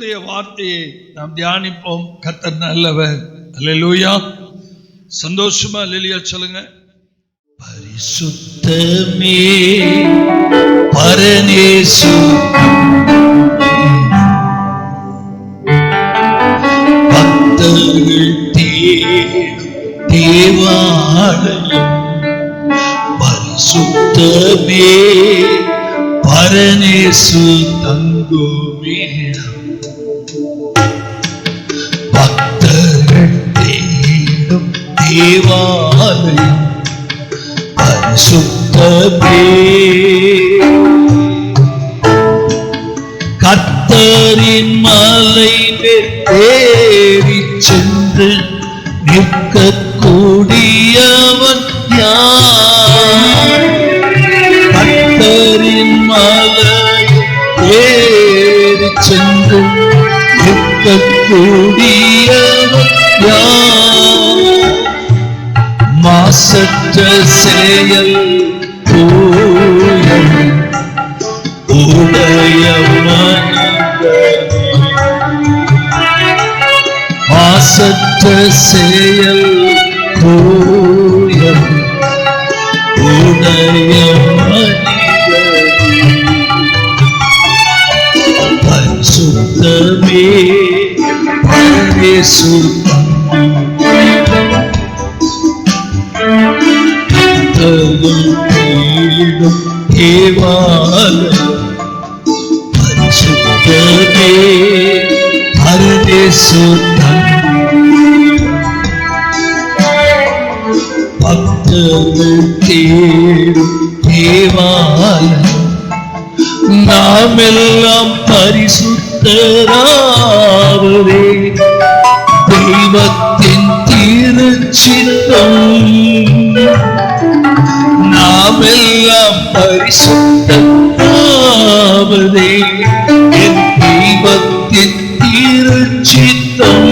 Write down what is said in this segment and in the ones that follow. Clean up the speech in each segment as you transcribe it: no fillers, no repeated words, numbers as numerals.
கர்த்தருடைய வார்த்தையை நாம் தியானிப்போம். கர்த்தர் நல்லவர். அல்லேலூயா. சந்தோஷமா அல்லேலூயா சொல்லுங்க. பரிசுத்தமே பரனேசு பக்தர்கள் தேவாலயம். பரிசுத்தமே பரனேசு தங்குமிடம். பக்தர்கள் தேடும் தேவாலயம். பரிசுத்தமே கர்த்தரின் மலை ஏறி சென்று நிற்கக்கூடியவன் யார்? கர்த்தரின் மலை ஏறி சென்று நிற்கக்கூடியவன் யார்? மாசற்ற செயல் உடைய மாசற்ற செயல் உடைய பரிசுத்தமே பரமேசு தேவாலயம். பரிசுத்தமே பரமேசு பக்தர்கள் தேடும் தேவாலயம். நாம் எல்லாம் பரிசுத்தராவதே தெய்வத்தின் திருச்சித்தம். நாம் எல்லாம் பரிசுத்தராவதே என் தெய்வத்தின் திருச்சித்தம்.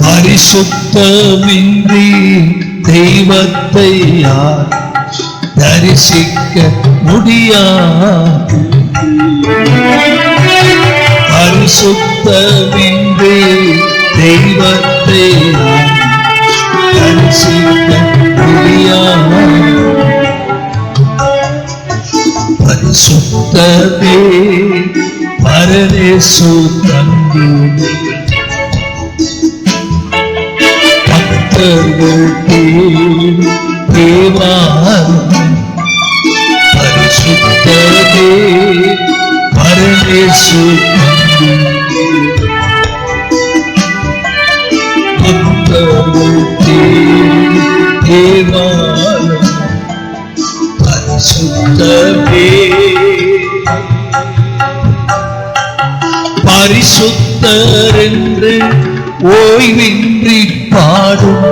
பரிசுத்தமின்றி தெய்வத்தை யார் தரிசிக்க முடியாது? பரிசுத்தமின்றி தெய்வத்தை யார் தரிசிக்க முடியாது? பரிசுத்தமே பரனேசு தங்குமிடம். பக்தர்கள் தேவாலயம். பரிசுத்தமே பரனேசு தங்குமிடம். பக்தர்கள் தேவாலயம். பரிசுத்தமே பரிசுத்தர் என்று ஓய்வின்றி பாடும்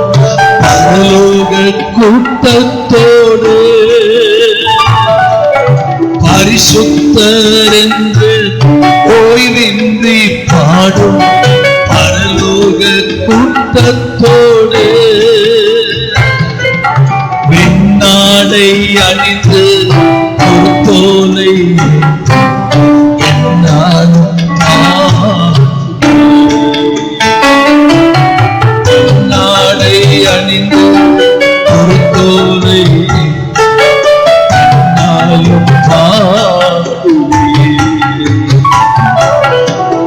பரலோக கூட்டத்தோடு. பரிசுத்தர் என்று ஓய்வின்றி பாடும் பரலோக கூட்டத்தோடு. வெண்ணாடை அணிந்து தோலை என்னாலும் நாடை அணிந்து ஒரு தோலை நாளும்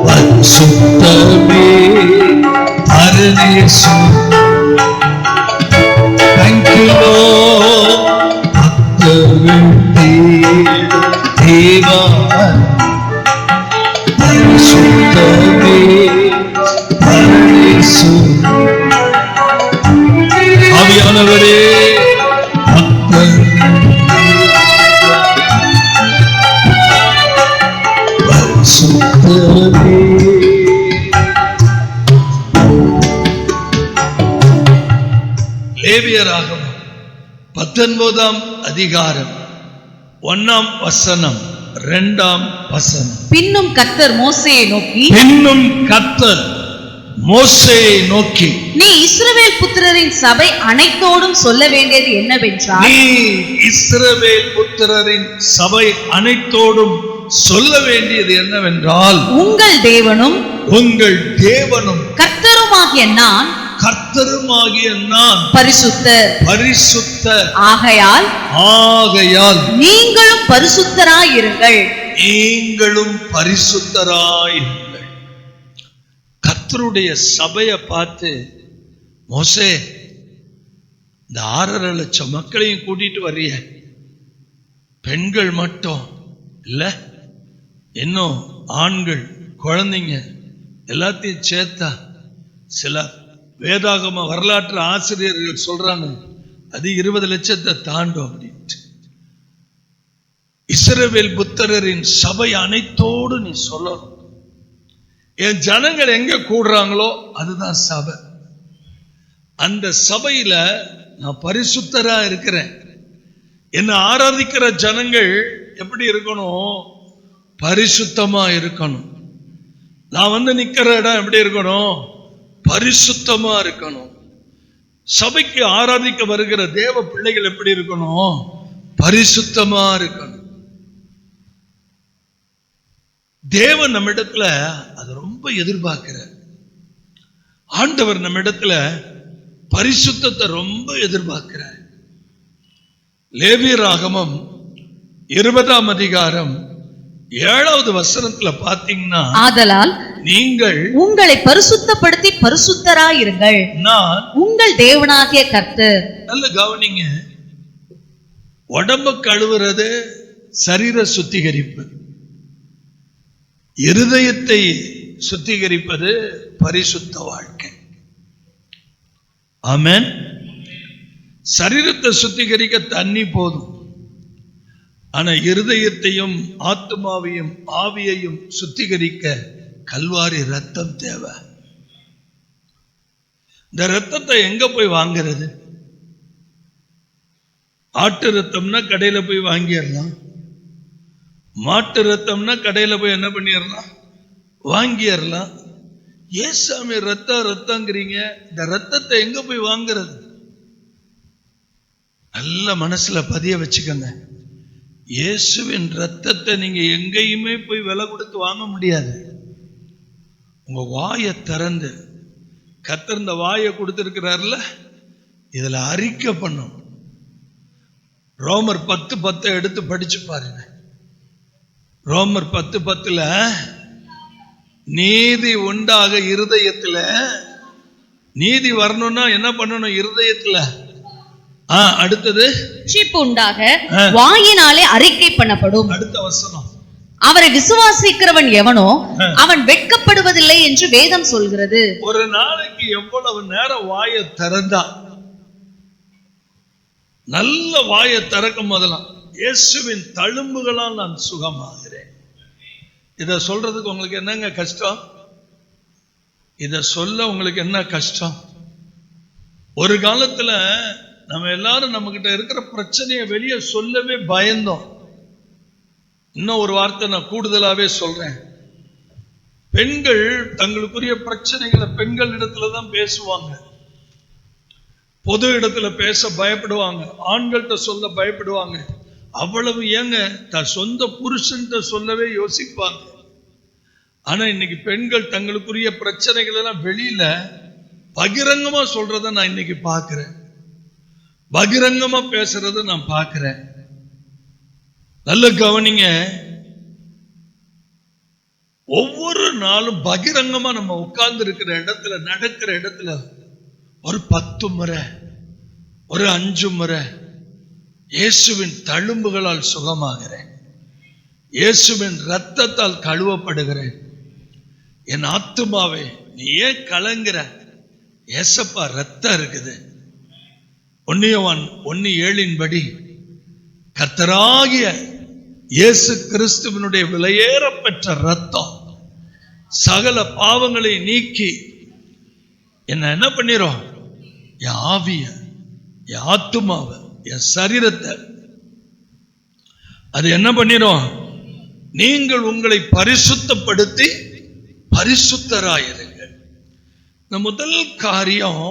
பரிசுத்தமே பரனேசு. Thank you Lord. பக்தர்கள் தேவாலயம். பரிசுத்தமே பரனேசு. ஆவியானவரே பரிசுத்தமே. லேவியராகமம் 19ஆம் அதிகாரம் 1ஆம் வசனம் 2ஆம் வசனம். பின்னும் கர்த்தர் மோசேயை நோக்கி நீ இஸ்ரவேல் புத்திரரின் சபை அனைத்தோடும் சொல்ல வேண்டியது என்னவென்றால், நீ இஸ்ரவேல் புத்திரரின் சபை அனைத்தோடும் சொல்ல வேண்டியது என்னவென்றால், உங்கள் தேவனும் கர்த்தருமாகிய நான் பரிசுத்தர். ஆகையால் நீங்களும் பரிசுத்தராயிருங்கள். கர்த்தருடைய சபையை பார்த்து மோசே, இந்த 6.5 லட்சம் மக்களையும் கூட்டிட்டு வர்றிய, பெண்கள் மட்டும் இல்ல, இன்னும் ஆண்கள் குழந்தைங்க எல்லாத்தையும் சேர்த்தா, சில வேதாகம வரலாற்று ஆசிரியர்கள் சொல்றாங்க அது 20 லட்சத்தை தாண்டும் அப்படின்ட்டு. இஸ்ரவேல் புத்திரரின் சபை அனைத்தோடு நீ சொல்லணும். என் ஜனங்கள் எங்க கூடுறாங்களோ அதுதான் சபை. அந்த சபையில நான் பரிசுத்தரா இருக்கிறேன். என்ன ஆராதிக்கிற ஜனங்கள் எப்படி இருக்கணும்? பரிசுத்தமா இருக்கணும். நான் நிக்கிற இடம் எப்படி இருக்கணும்? பரிசுத்தமா இருக்கணும். சபைக்கு ஆராதிக்க வருகிற தேவ பிள்ளைகள் எப்படி இருக்கணும்? பரிசுத்தமா இருக்கணும். தேவன் நம்ம இடத்துல அது ரொம்ப எதிர்பார்க்கிற. ஆண்டவர் நம்ம இடத்துல பரிசுத்தத்தை ரொம்ப எதிர்பார்க்கிறார். லேவியராகமம் 20ஆம் அதிகாரம் 7வது வசனத்துல பாத்தீங்கன்னா, ஆதலால் நீங்கள் உங்களை பரிசுத்தப்படுத்தி பரிசுத்தராயிருங்கள், நான் உங்கள் தேவனாகிய கர்த்தர். நல்ல கவனிங்க. உடம்பு கழுவுறது சரீர சுத்திகரிப்பு, இருதயத்தை சுத்திகரிப்பது பரிசுத்த வாழ்க்கை. ஆமென். சரீரத்தை சுத்திகரிக்க தண்ணி போதும், ஆனா இருதயத்தையும் ஆத்மாவையும் ஆவியையும் சுத்திகரிக்க கல்வாரி ரத்தம் தேவை. இந்த ரத்தத்தை எங்க போய் வாங்கிறது? ஆட்டு ரத்தம்னா கடையில போய் வாங்கிடலாம், மாட்டு ரத்தம்னா கடையில போய் என்ன பண்ணிடலாம்? வாங்கிடலாம். ஏசாமி ரத்தங்கிறீங்க, இந்த ரத்தத்தை எங்க போய் வாங்குறது? நல்ல மனசுல பதிய வச்சுக்கங்க. இயேசுவின் ரத்தத்தை நீங்க எங்கேயுமே போய் விலை கொடுத்து வாங்க முடியாது. உங்க வாயை திறந்து, கர்த்தர் இந்த வாயை கொடுத்திருக்கிறார்ல, இதுல அறிக்கை பண்ணும். ரோமர் 10:10 எடுத்து படிச்சு பாருங்க. ரோமர் 10:10 நீதி உண்டாக இருதயத்துல, நீதி வரணும்னா என்ன பண்ணணும்? இருதயத்துல. அடுத்தது ரட்சிப்பு உண்டாக வாயினாலே அறிக்கை பண்ணப்படும். அடுத்த வசனம், அவரை விசுவாசிக்கிறவன் எவனோ அவன் வெட்கப்படுவதில்லை என்று வேதம் சொல்கிறது. ஒரு நாளைக்கு எவ்வளவு நேரம் வாயை திறந்தா? நல்ல வாயை திறக்கும் போதெல்லாம், இயேசுவின் தழும்புகளால் நான் சுகமாகிறேன். இத சொல்றதுக்கு உங்களுக்கு என்னங்க கஷ்டம்? இத சொல்ல உங்களுக்கு என்ன கஷ்டம்? ஒரு காலத்துல நம்ம எல்லாரும் நம்ம கிட்ட இருக்கிற பிரச்சனையை வெளியே சொல்லவே பயந்தோம். இன்னும் ஒரு வார்த்தை நான் கூடுதலாவே சொல்றேன். பெண்கள் தங்களுக்குரிய பிரச்சனைகளை பெண்கள் இடத்துலதான் பேசுவாங்க. பொது இடத்துல பேச பயப்படுவாங்க, ஆண்கள்கிட்ட சொல்ல பயப்படுவாங்க. அவ்வளவு ஏங்க தன் சொந்த புருஷன்கிட்ட சொல்லவே யோசிப்பாங்க. ஆனா இன்னைக்கு பெண்கள் தங்களுக்குரிய பிரச்சனைகள் எல்லாம் வெளியில பகிரங்கமா சொல்றத நான் இன்னைக்கு பார்க்கிறேன். பகிரங்கமா பேசுறத நான் பார்க்கிறேன். நல்ல கவனிங்க. ஒவ்வொரு நாளும் பகிரங்கமா நம்ம உட்கார்ந்து இருக்கிற இடத்துல, நடக்கிற இடத்துல ஒரு 10 முறை, ஒரு 5 முறை இயேசுவின் தழும்புகளால் சுகமாகிறேன், இயேசுவின் ரத்தத்தால் கழுவப்படுகிறேன், என் ஆத்துமாவே நீ ஏன் கலங்குற? ஏசப்பா ரத்தம் இருக்குது. 1 யோவான் 1:7 கர்த்தராகிய இயேசு கிறிஸ்துவினுடைய விலையேறப்பெற்ற ரத்தம் சகல பாவங்களை நீக்கி என்ன பண்ணிரும்? என் ஆவிய, என் ஆத்துமாவை, என் சரீரத்தை அது என்ன பண்ணிரும்? நீங்கள் உங்களை பரிசுத்தப்படுத்தி பரிசுத்தராயிருங்கள். இந்த முதல் காரியம்,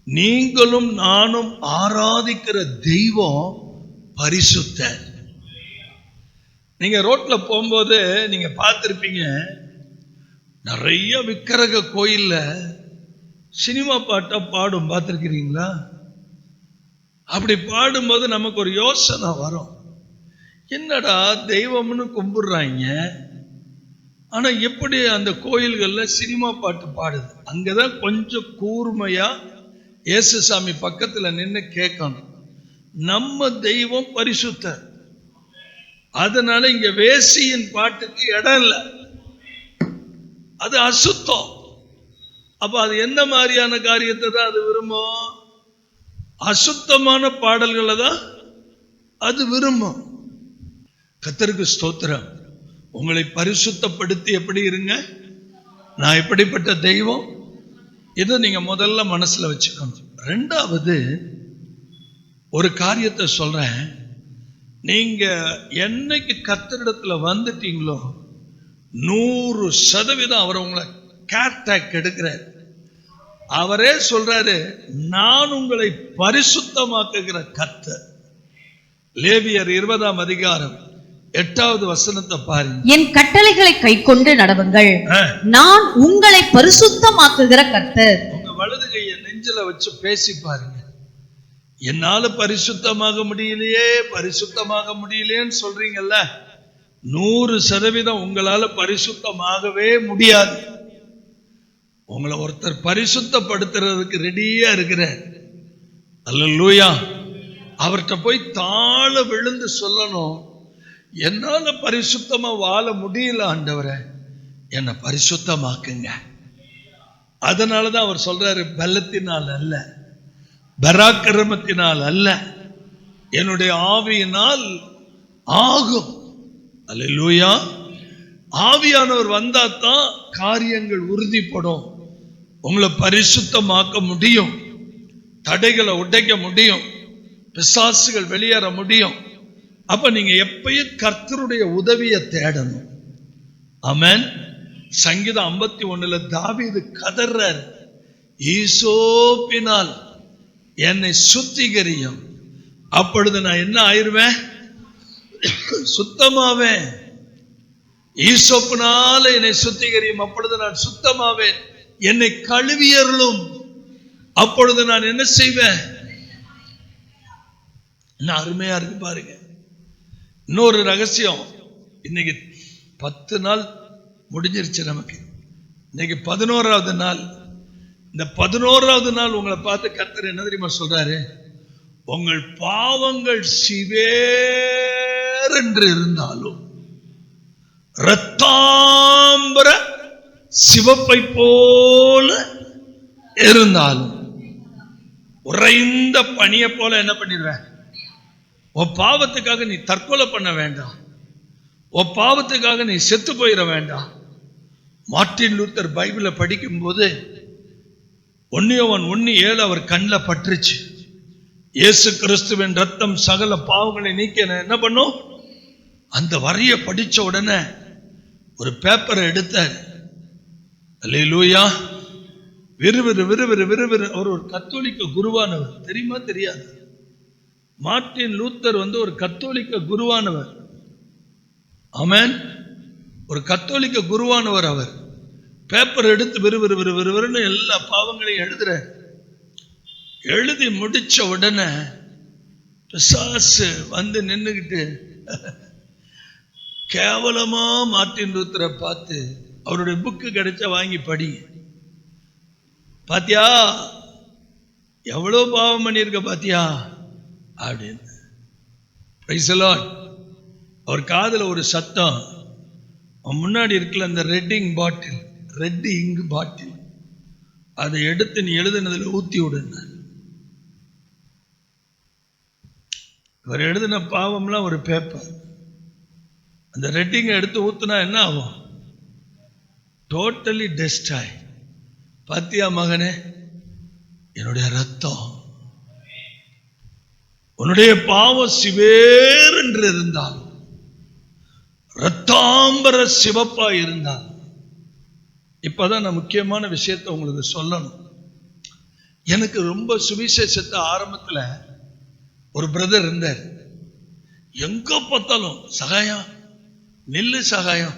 நீங்களும் நானும் ஆராதிக்கிற தெய்வம் பரிசுத்தர். நீங்க ரோட்ல போகும்போது நீங்க பார்த்திருப்பீங்க, நிறைய விக்கிரக கோயில்ல சினிமா பாட்டா பாடும். பார்த்திருக்கிறீங்களா? அப்படி பாடும்போது நமக்கு ஒரு யோசனை வரும், என்னடா தெய்வம்னு கும்பிடுறாங்க, ஆனா எப்படி அந்த கோயில்கள்ல சினிமா பாட்டு பாடுது? அங்கதான் கொஞ்சம் கூர்மையா இயேசுசாமி பக்கத்துல நின்று கேட்கணும். நம்ம தெய்வம் பரிசுத்தர், அதனால இங்க வேசியின் பாட்டுக்கு இடம் இல்லை, அது அசுத்தம். அப்ப அது எந்த மாதிரியான காரியத்தை தான் அது விரும்பும்? அசுத்தமான பாடல்களை தான் அது விரும்பும். கர்த்தருக்கு ஸ்தோத்திரம். உங்களை பரிசுத்தப்படுத்தி எப்படி இருங்க, நான் எப்படிப்பட்ட தெய்வம், இதை நீங்க முதல்ல மனசுல வச்சுக்கணும். ரெண்டாவது ஒரு காரியத்தை சொல்றேன், நீங்க என்னைக்கு கர்த்தரிடத்துல வந்துட்டீங்களோ 100% அவர் உங்களை கேர்டேக் எடுக்கிறார். அவரே சொல்றாரு, நான் உங்களை பரிசுத்தமாக்குகிற கர்த்தர். லேவியர் 20ஆம் அதிகாரம் 8வது வசனத்தை பாருங்க. என் கட்டளைகளை கைக்கொண்டு நடவுங்கள், நான் உங்களை பரிசுத்தமாக்குகிற கர்த்தர். உங்க வலது கையை நெஞ்சில வச்சு பேசி பாருங்க. என்னால பரிசுத்தமாக முடியலையே, பரிசுத்தமாக முடியலையேன்னு சொல்றீங்கல்ல, 100% உங்களால பரிசுத்தமாகவே முடியாது. உங்களை ஒருத்தர் பரிசுத்தப்படுத்துறதுக்கு ரெடியா இருக்கிறார். அல்லேலூயா. அவர்கிட்ட போய் தாழ விழுந்து சொல்லணும், என்னால பரிசுத்தமா வாழ முடியல ஆண்டவரே, என்னை பரிசுத்தமாக்குங்க. அதனாலதான் அவர் சொல்றாரு, பலத்தினால் அல்ல, பராக்கிரமத்தினால் அல்ல, என்னுடைய ஆவியினால் ஆகும். அல்லேலூயா. ஆவியானவர் வந்தா தான் காரியங்கள் உறுதிப்படும். உங்களை பரிசுத்தமாக்க முடியும், தடைகளை உடைக்க முடியும், பிசாசுகள் வெளியேற முடியும். அப்ப நீங்க எப்பயும் கர்த்தருடைய உதவியை தேடணும். ஆமென். சங்கீதம் 51 தாவீது கதறார், ஈசோப்பினால் என்னை சுத்திகரியும், அப்பொழுது நான் என்ன ஆயிருவேன்? சுத்தமாவேன். ஈசோப்பினால என்னை சுத்திகரியும், அப்பொழுது நான் சுத்தமாவேன். என்னை கழுவியருளும், அப்பொழுது நான் என்ன செய்வேன்? என்ன அருமையா இருக்கு பாருங்க. இன்னொரு ரகசியம், இன்னைக்கு 10 நாள் முடிஞ்சிருச்சு நமக்கு, இன்னைக்கு 11வது நாள். இந்த 11வது நாள் உங்களை பார்த்து கர்த்தர் என்ன தெரியுமா சொல்றாரு? உங்கள் பாவங்கள் சிவேர் என்று இருந்தாலும், இரத்தாம்பர சிவப்பை போல இருந்தாலும், உறைந்த பனியை போல என்ன பண்ணிடுவேன்? உன் பாவத்துக்காக நீ தற்கொலை பண்ண வேண்டாம், உன் பாவத்துக்காக நீ செத்து போயிட வேண்டாம். மார்ட்டின் லூத்தர் பைபிளை படிக்கும் போது 1:7 அவர் கண்ணில் பற்றுச்சு. இயேசு கிறிஸ்துவின் ரத்தம் சகல பாவங்களை நீக்க என்ன பண்ணும்? அந்த வரிய படிச்ச உடனே ஒரு பேப்பரை எடுத்தார். அல்லேலூயா. விறுவிறு விறுவிறு விறுவிறு. அவர் ஒரு கத்தோலிக்க குருவானவர், தெரியுமா தெரியாது? மார்ட்டின் லூத்தர் ஒரு கத்தோலிக்க குருவானவர். ஆமென். ஒரு கத்தோலிக்க குருவானவர். அவர் பேப்பர் எடுத்து விறுவிறு விறுவிறுன்னு எல்லா பாவங்களையும் எழுதுற. எழுதி முடிச்ச உடனே பிசாசு நின்னுகிட்டு கேவலமா மார்ட்டின் லூத்தரை பார்த்து, அவருடைய புக்கு கிடைச்சா வாங்கி படி, பாத்தியா எவ்வளவு பாவம் பண்ணியிருக்க பாத்தியா அப்படின்னு. Praise the Lord. அவர் காதுல ஒரு சத்தம், முன்னாடி இருக்குல்ல அந்த ரெட் இங்க் பாட்டில், அதை எடுத்து நீ எழுதுனதுல ஊத்தி விடுங்க. அவர் எழுதின பாவம்லாம் ஒரு பேப்பர், அந்த ரெட்டிங்கை எடுத்து ஊத்துனா என்ன ஆகும்? Totally destroy. பாத்தியா மகனே, என்னுடைய ரத்தம், உன்னுடைய பாவம் சிவேர் என்று இருந்தாலும், ரத்தாம்பர சிவப்பா இருந்தாலும். இப்பதான் நான் முக்கியமான விஷயத்தை உங்களுக்கு சொல்லணும். எனக்கு ரொம்ப சுவிசேஷத்தை ஆரம்பத்துல ஒரு பிரதர் இருந்தார். எங்க பார்த்தாலும், சகாயம் நில்லு சகாயம்.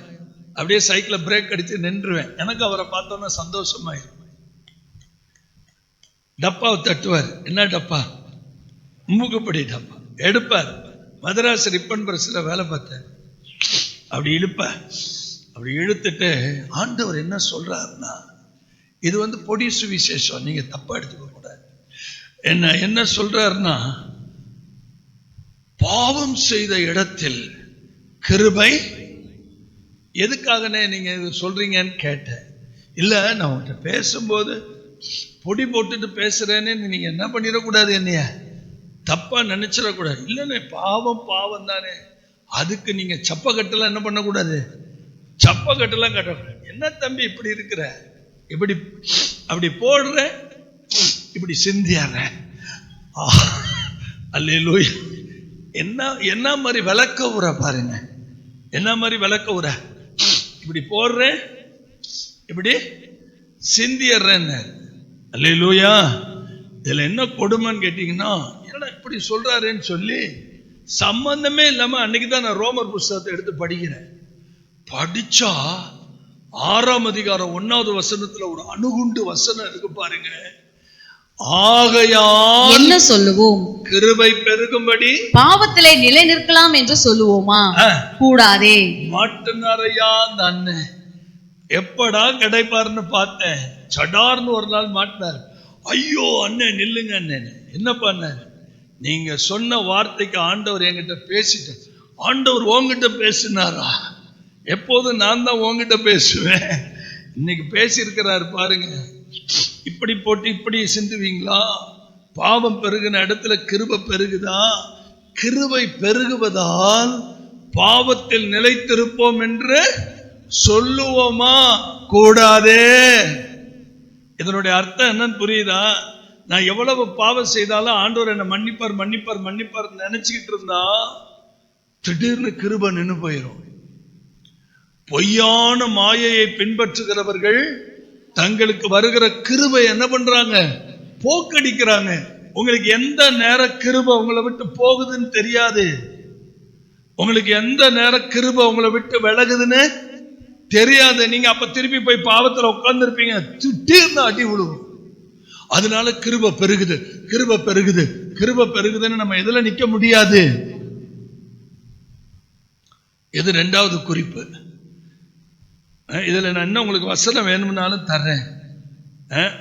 அப்படியே சைக்கிள பிரேக் அடிச்சு நின்றுவேன். எனக்கு அவரை பார்த்தோன்னா சந்தோஷமாயிருக்கும். டப்பாவை தட்டுவார். என்ன டப்பா? மூக்குப்படி டப்பா எடுப்பார். மதராஸ் ரிப்பன் பிரஸ்ல வேலை பார்த்தேன். அப்படி இழுப்பார். அப்படி இழுத்துட்டு ஆண்டவர் என்ன சொல்றாருன்னா, இது பொடி சுவிசேஷம், நீங்க தப்பா எடுத்துக்க கூடாது. என்ன சொல்றாருன்னா, பாவம் செய்த இடத்தில் கிருபை. எதுக்காகனே நீங்க இது சொல்றீங்கன்னு கேட்டேன். இல்ல, நான் உன்கிட்ட பேசும்போது பொடி போட்டுட்டு பேசுறேன்னு நீங்க என்ன பண்ணிடக்கூடாது, என்னைய தப்பா நினைச்சிடக்கூடாது. இல்லைண்ணே, பாவம் தானே, அதுக்கு நீங்க சப்பக்கட்டெல்லாம் என்ன பண்ணக்கூடாது, சப்பக்கட்டெல்லாம் கட்டக்கூடாது. என்ன தம்பி இப்படி இருக்கிற, இப்படி அப்படி போடுற, இப்படி சிந்தியாற. அல்லேலூயா. என்ன மாதிரி விளக்க உற பாருங்க, என்ன மாதிரி விளக்க உற. இப்படி போடுறேன், இப்படி சிந்தியறேன்னு. அல்லேலூயா. இதுல என்ன கொடுமைன்னு கேட்டீங்கன்னா, என்னடா இப்படி சொல்றாருன்னு சொல்லி சம்பந்தமே இல்லாம அன்னைக்குதான் நான் ரோமர் புஸ்தகத்தை எடுத்து படிக்கிறேன். படிச்சா 6ஆம் அதிகாரம் 1வது வசனத்துல ஒரு அணுகுண்டு வசனம் இருக்கு பாருங்க. ஆகையால் என்ன சொல்லுவோம்? கிருபை பெருகும்படி பாவத்திலே நிலை நிற்கலாம் என்று சொல்லுவோமா? கூடாதே. மாட்டினாரையா அந்த அண்ணன் எப்படா கிடைப்பாருன்னு பார்த்தேன். சடார்னு ஒரு நாள் மாட்டினார். ஐயோ அண்ணன் நில்லுங்க அண்ணன். என்ன பண்ணார்? நீங்க சொன்ன வார்த்தைக்கு ஆண்டவர் என்கிட்ட பேசிட்டார். ஆண்டவர் உங்ககிட்ட பேசினாரா? எப்போதும் நான் தான் உங்ககிட்ட பேசுவேன். இன்னைக்கு பேசியிருக்கிறாரு பாருங்க. இப்படி போட்டு இப்படி சிந்துவீங்களா? பாவம் பெருகின இடத்துல கிருபை பெருகுதா? கிருபை பெருகுவதால் பாவத்தில் நிலைத்திருப்போம் என்று சொல்லுவோமா? கூடாதே. இதனுடைய அர்த்தம் என்னன்னு புரியுதா? நான் எவ்வளவு பாவம் செய்தாலும் ஆண்டவர் என்ன மன்னிப்பார் மன்னிப்பார் மன்னிப்பார் நினைச்சுக்கிட்டு இருந்தா திடீர்னு கிருபை நின்னு போயிடும். பொய்யான மாயையை பின்பற்றுகிறவர்கள் தங்களுக்கு வருகிற கிருபை என்ன பண்றாங்க? போக்கடிக்கிறாங்க. உங்களுக்கு எந்த நேர கிருபை உங்களை விட்டு போகுதுன்னு தெரியாது. உங்களுக்கு எந்த நேர கிருபை உங்களை விட்டு விலகுதுன்னு தெரியாது. நீங்க அப்ப திருப்பி போய் பாவத்துல உட்கார்ந்து இருப்பீங்க. திடீர்னு அடி விழுவும். அதனால கிருபை பெருகுது, கிருபை பெருகுது, கிருபை பெருகுதுன்னு நம்ம எதுல நிக்க முடியாது. இது 2வது குறிப்பு. இதுல நான் என்ன உங்களுக்கு வசனம் வேணும்னாலும் தர்றேன்.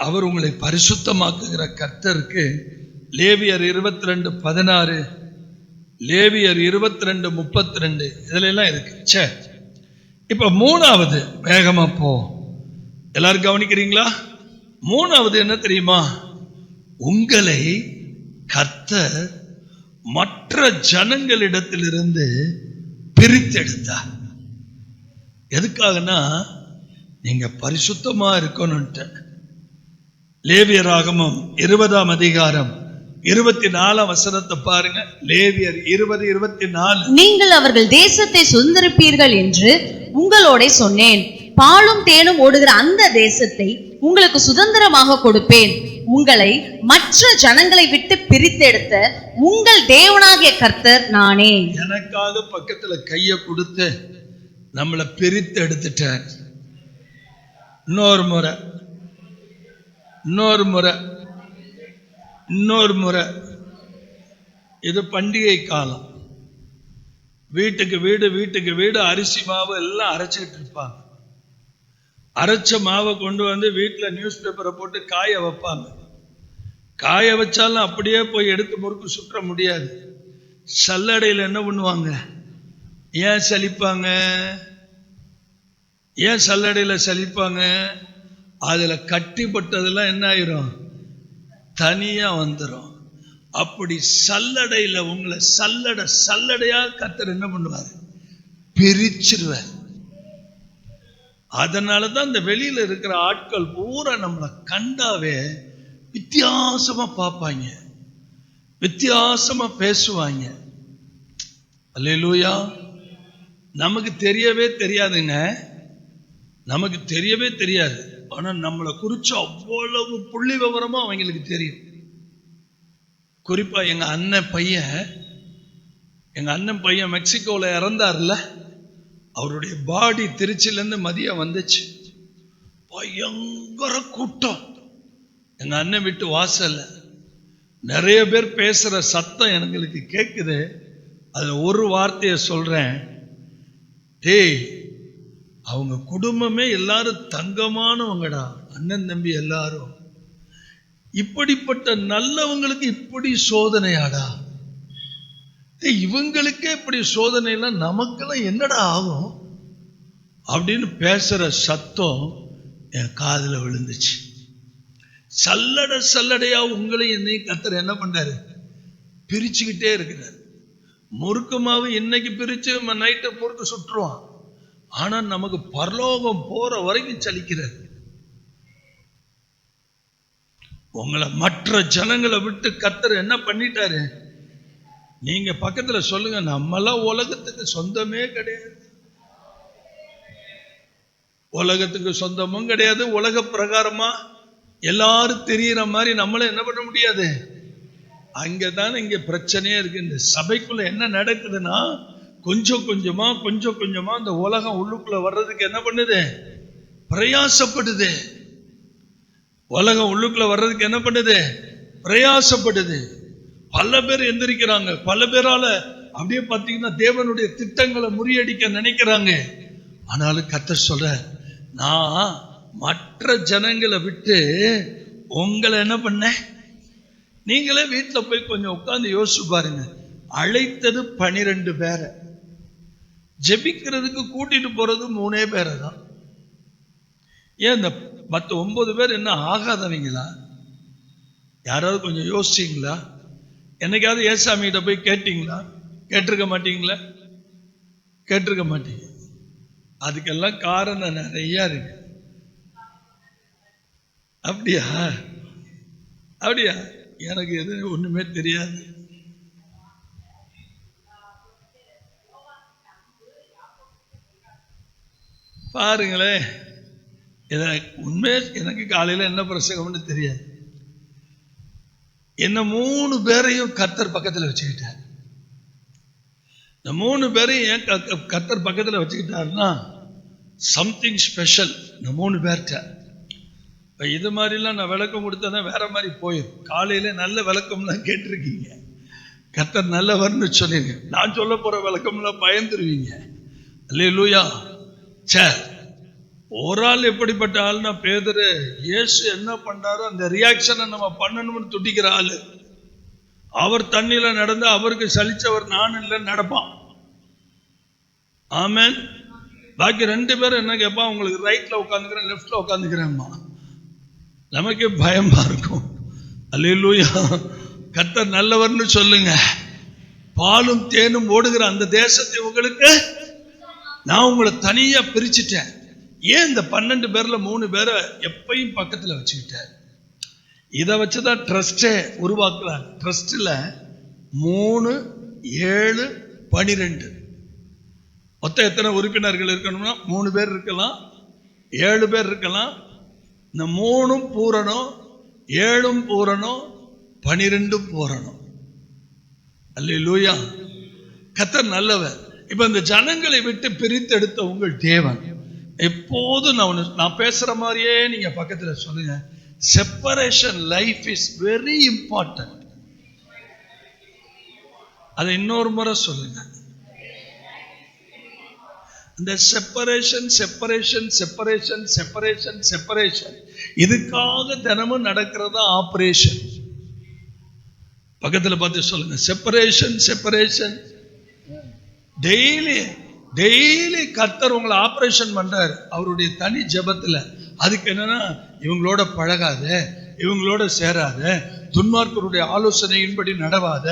அவர் உங்களை பரிசுத்தமாக்குகிற கர்த்தருக்கு லேவியர் 22:16, லேவியர் 22:32 இதுல எல்லாம் இருக்கு. சரி, இப்ப 3வது வேகமா போ. எல்லாரும் கவனிக்கிறீங்களா? 3வது என்ன தெரியுமா? உங்களை கர்த்தர் மற்ற ஜனங்களிடத்திலிருந்து பிரித்தெடுத்தார். எதுக்காகனா நீங்க பரிசுத்தமா இருக்கணும்ட்டு. லேவியராகமம் 20ஆம் அதிகாரம் 24ஆம் வசனத்தை பாருங்க. லேவியர் 20:24. நீங்கள் அவர்கள் தேசத்தை சுதந்தரிப்பீர்கள் என்று உங்களோட சொன்னேன். பாலும் தேனும் ஓடுகிற அந்த தேசத்தை உங்களுக்கு சுதந்திரமாக கொடுப்பேன். உங்களை மற்ற ஜனங்களை விட்டு பிரித்தெடுத்த உங்கள் தேவனாகிய கர்த்தர் நானே. எனக்காக பக்கத்துல கைய கொடுத்து நம்மளை பிரித்து எடுத்துட்டார். இன்னொரு முறை இது பண்டிகை காலம். வீட்டுக்கு வீடு அரிசி மாவு எல்லாம் அரைச்சிட்டு இருப்பாங்க. அரைச்ச மாவை கொண்டு வந்து வீட்டுல நியூஸ் பேப்பரை போட்டு காய வைப்பாங்க. காய வச்சாலும் அப்படியே போய் எடுத்து முறுக்கு சுற்ற முடியாது. சல்லடையில் என்ன பண்ணுவாங்க? ஏன் சல்லடையில சலிப்பாங்க? அதுல கட்டிப்பட்டதெல்லாம் என்ன ஆயிரும்? தனியா வந்துடும். அப்படி சல்லடையில உங்களை சல்லடையா கர்த்தர் என்ன பண்ணுவார்? பிரிச்சிருவார். அதனாலதான் இந்த வெளியில இருக்கிற ஆட்கள் பூரா நம்மளை கண்டாவே வித்தியாசமா பார்ப்பாங்க, வித்தியாசமா பேசுவாங்க. அல்லேலூயா. நமக்கு தெரியவே தெரியாதுங்க, நமக்கு தெரியவே தெரியாது. ஆனா நம்மளை குறிச்சு அவ்வளவு புள்ளி விவரமா அவங்களுக்கு தெரியும். குறிப்பா எங்க அண்ணன் பையன் மெக்சிகோல இறந்தார்ல, அவருடைய பாடி திருச்சியிலேருந்து மதியம் வந்துச்சு. பயங்கர கூட்டம். எங்க அண்ணன் வீட்டு வாசல்ல நிறைய பேர் பேசுற சத்தம் எங்களுக்கு கேட்குது. அதுல ஒரு வார்த்தையை சொல்றேன், டேய் அவங்க குடும்பமே எல்லாரும் தங்கமானவங்கடா, அண்ணன் தம்பி எல்லாரும். இப்படிப்பட்ட நல்லவங்களுக்கு இப்படி சோதனையாடா, இவங்களுக்கே இப்படி சோதனை எல்லாம் நமக்கெல்லாம் என்னடா ஆகும் அப்படின்னு பேசுற சத்தம் என் காதுல விழுந்துச்சு. சல்லடையா உங்களையும் என்னையும் கர்த்தர் என்ன பண்றாரு, பிரிச்சுக்கிட்டே இருக்கிறார். முறுக்குமாவு இன்னைக்கு பிரிச்சு நைட்டு முறுக்கு சுற்றுவான், ஆனா நமக்கு பரலோகம் போற வரைக்கும் சலிக்கிறார். உங்களை மற்ற ஜனங்களை விட்டு கர்த்தர் என்ன பண்ணிட்டாரு. நீங்க பக்கத்துல சொல்லுங்க, நம்மளாம் உலகத்துக்கு சொந்தமே கிடையாது, உலகத்துக்கு சொந்தமும் கிடையாது. உலக பிரகாரமா எல்லாரும் தெரியுற மாதிரி நம்மளும் என்ன பண்ண முடியாது. அங்கதான் இங்க பிரச்சனையே இருக்கு. இந்த சபைக்குள்ள என்ன நடக்குதுன்னா, கொஞ்சம் கொஞ்சமா அந்த உலகம் உள்ளுக்குள்ள வர்றதுக்கு என்ன பண்ணுது, பிரயாசப்படுது. உலகம் உள்ளுக்குள்ள வர்றதுக்கு என்ன பண்ணுது, பிரயாசப்படுது. பல பேர் எந்திரிக்கிறாங்க, பல பேரால அப்படியே பார்த்தீங்கன்னா தேவனுடைய திட்டங்களை முறியடிக்க நினைக்கிறாங்க. ஆனாலும் கர்த்தர் சொல்ற, நான் மற்ற ஜனங்களை விட்டு உங்களை என்ன பண்ண. நீங்களே வீட்டில் போய் கொஞ்சம் உட்கார்ந்து யோசிச்சு பாருங்க. அழைத்தது 12 பேரை, ஜெபிக்கிறதுக்கு கூட்டிட்டு போறது 3 பேரை தான். ஏன் இந்த மற்ற 9 பேர் என்ன ஆகாதவங்களா? யாராவது கொஞ்சம் யோசிச்சிங்களா? என்னைக்காவது ஏசாமி கிட்ட போய் கேட்டீங்களா? கேட்டிருக்க மாட்டீங்களா? கேட்டிருக்க மாட்டீங்க. அதுக்கெல்லாம் காரணம் நிறைய இருக்கு. அப்படியா? எனக்கு எது ஒண்ணுமே தெரியாது. பாருங்களேன், உண்மையே எனக்கு காலையில என்ன பிரசங்கம்னு தெரியாது. என்ன 3 பேரையும் கர்த்தர் பக்கத்துல வச்சுக்கிட்டார். இந்த 3 பேரையும் ஏன் கர்த்தர் பக்கத்துல வச்சுக்கிட்டாருன்னா, சம்திங் ஸ்பெஷல் இந்த 3 பேர்கிட்ட. இது மாதிரிலாம் நான் விளக்கம் கொடுத்தா வேற மாதிரி போயிடும். காலையில நல்ல விளக்கம்லாம் கேட்டிருக்கீங்க, கர்த்தர் நல்லவர்னு சொல்லிருங்க. நான் சொல்ல போற விளக்கம்லாம் பயந்துருவீங்க. அல்லேலூயா. சரி, ஒரு ஆள் எப்படிப்பட்ட ஆள்னா பேதுரு. இயேசு என்ன பண்றாரோ அந்த ரியாக்ஷனை நம்ம பண்ணணும்னு துடிக்கிற ஆளு. அவர் தண்ணியில நடந்து அவருக்கு சலிச்சவர் நான் இல்லைன்னு நடப்பான். ஆமென். பாக்கி 2 பேரும் என்ன கேட்பான், உங்களுக்கு ரைட்ல உட்காந்துக்கிறேன் லெஃப்ட்ல உட்காந்துக்கிறேன்மா. நமக்கே பயமா இருக்கும். அல்லேலூயா. கர்த்தர் நல்லவர்னு சொல்லுங்க. பாலும் தேனும் ஓடுகிற அந்த தேசத்தை உங்களுக்கு நான் உங்களை தனியா பிரிச்சுட்டேன். ஏன் இந்த 12 பேர்ல 3 பேரை எப்பயும் பக்கத்துல வச்சுக்கிட்டார். இதை வச்சுதான் ட்ரஸ்டே உருவாக்குறாங்க. ட்ரஸ்ட்ல 3, 7, 12 மொத்தம் எத்தனை உறுப்பினர்கள் இருக்கணும்னா 3 பேர் இருக்கலாம், 7 பேர் இருக்கலாம். இந்த 3 பூரணம், 7 பூரணம், 12 பூரணம். அல்லேலூயா. கர்த்தர் நல்லவர். இப்ப இந்த ஜனங்களை விட்டு பிரித்தெடுத்த உங்கள் தேவன் எப்போதும் நான் பேசுற மாதிரியே நீங்க பக்கத்துல சொல்லுங்க, separation life is very important. அதை இன்னொரு முறை சொல்லுங்க. இந்த செப்பரேஷன் இதுக்காக தினமும் நடக்கிறதா ஆபரேஷன். பக்கத்துல பார்த்து சொல்லுங்க, செப்பரேஷன். டெய்லி கர்த்தர் உங்களை ஆபரேஷன் பண்றாரு அவருடைய தனி ஜெபத்துல. அதுக்கு என்னன்னா, இவங்களோட பழகாத, இவங்களோட சேராத, துன்மார்க்கருடைய ஆலோசனையின்படி நடவாத,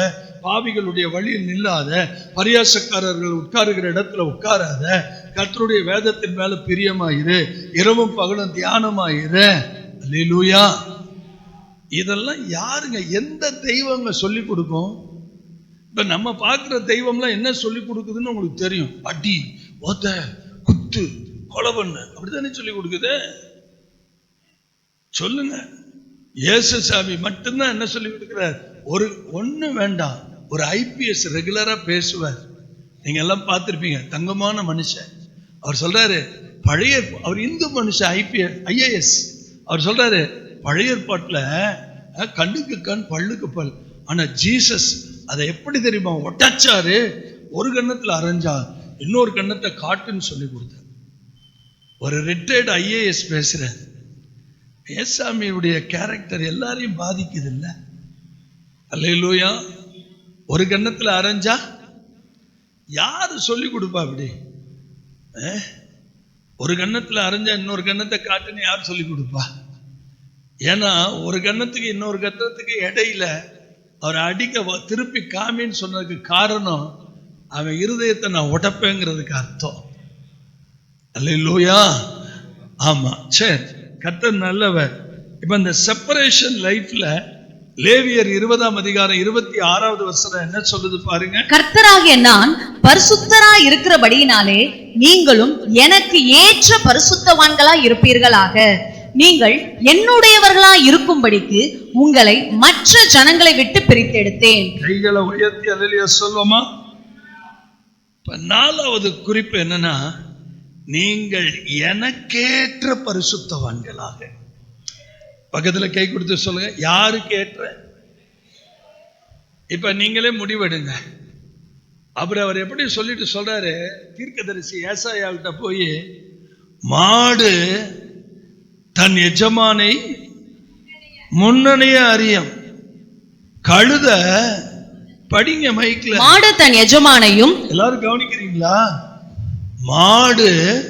பாவிகளுடைய வழியில் நில்லாத, பரியாசக்காரர்கள் உட்காருகிற இடத்துல உட்காராத, கர்த்தருடைய வேதத்தின் மேல பிரியமாயிரு, இரவும் பகலும் தியானமாயிரு. அல்லேலூயா. இதெல்லாம் யாருங்க, எந்த தெய்வங்க சொல்லி கொடுக்கும்? இப்ப நம்ம பார்க்கிற தெய்வம்லாம் என்ன சொல்லி கொடுக்குதுன்னு உங்களுக்கு தெரியும். அடி, ஓத, குத்து, கொலை பண்ணு, அப்படித்தானே சொல்லி கொடுக்குது. சொல்லுங்க, இயேசு சாமி மட்டும்தான் என்ன சொல்லி கொடுக்கிறார்? ஒண்ணு வேண்டாம், ஒரு IPS ரெகுலரா பேசுவார். நீங்க எல்லாம் பார்த்திருப்பீங்க, தங்கமான மனுஷன். அவர் சொல்றாரு அவர் இந்து மனுஷன் IAS. அவர் சொல்றாரு பழைய ஏற்பாட்டுல கண்ணுக்கு கண் பல்லுக்கு பல், ஆனா ஜீசஸ் அதை எப்படி தெரியுமா ஒட்டச்சாரு, ஒரு கண்ணத்துல அரைஞ்சா இன்னொரு கண்ணத்தை காட்டுன்னு சொல்லி கொடுத்தார். ஒரு ரிட்டையர்டு IAS பேசுற ஏசாமியுடைய கேரக்டர் எல்லாரையும் பாதிக்குது இல்ல? அல்லேலூயா. ஒரு கண்ணத்துல அரைஞ்சா யாரு சொல்லி கொடுப்பா? அப்படி ஒரு கண்ணத்துல அரைஞ்சா இன்னொரு கண்ணத்தை காட்டுன்னு யார் சொல்லி கொடுப்பா? ஏன்னா ஒரு கண்ணத்துக்கு இன்னொரு கண்ணத்துக்கு இடையில அவர் அடிக்க திருப்பி காமின்னு சொன்னதுக்கு காரணம் அவன் இருதயத்தை நான் உடைப்பேங்கிறதுக்கு அர்த்தம். அல்லேலூயா. ஆமா, சரி, கர்த்தர் நல்லவர். இப்ப இந்த செப்பரேஷன் லைஃப்ல லேவியர் 20ஆம் அதிகாரம் 26வது வசனம் என்ன சொல்லுது பாருங்க. கர்த்தராகிய நான் பரிசுத்தராய் இருக்கிறபடியினாலே நீங்களும் எனக்கு ஏற்ற பரிசுத்தவான்களாய் இருப்பீர்களாக. நீங்கள் என்னுடையவர்களாய் இருக்கும்படிக்கு உங்களை மற்ற ஜனங்களை விட்டு பிரித்தெடுத்தேன். கைகளை உயர்த்தி அல்லேலூயா சொல்வோமா? இப்ப 4வது குறிப்பு என்னன்னா, நீங்கள் எனக்கேற்ற பரிசுத்தவான்களாக. பக்கத்துல கை கொடுத்து சொல்லுங்க, யாருக்கு ஏற்ற? இப்ப நீங்களே முடிவெடுங்க. அவர் எப்படி சொல்லிட்டு சொல்றாரு, தீர்க்கதரிசி ஏசாயாவிட்ட போய், மாடு தன் எஜமானை முன்னணிய அறியும், கழுத படிங்க மைக்ல, மாடு தன் எஜமானையும், எல்லாரும் கவனிக்கிறீங்களா? மாடு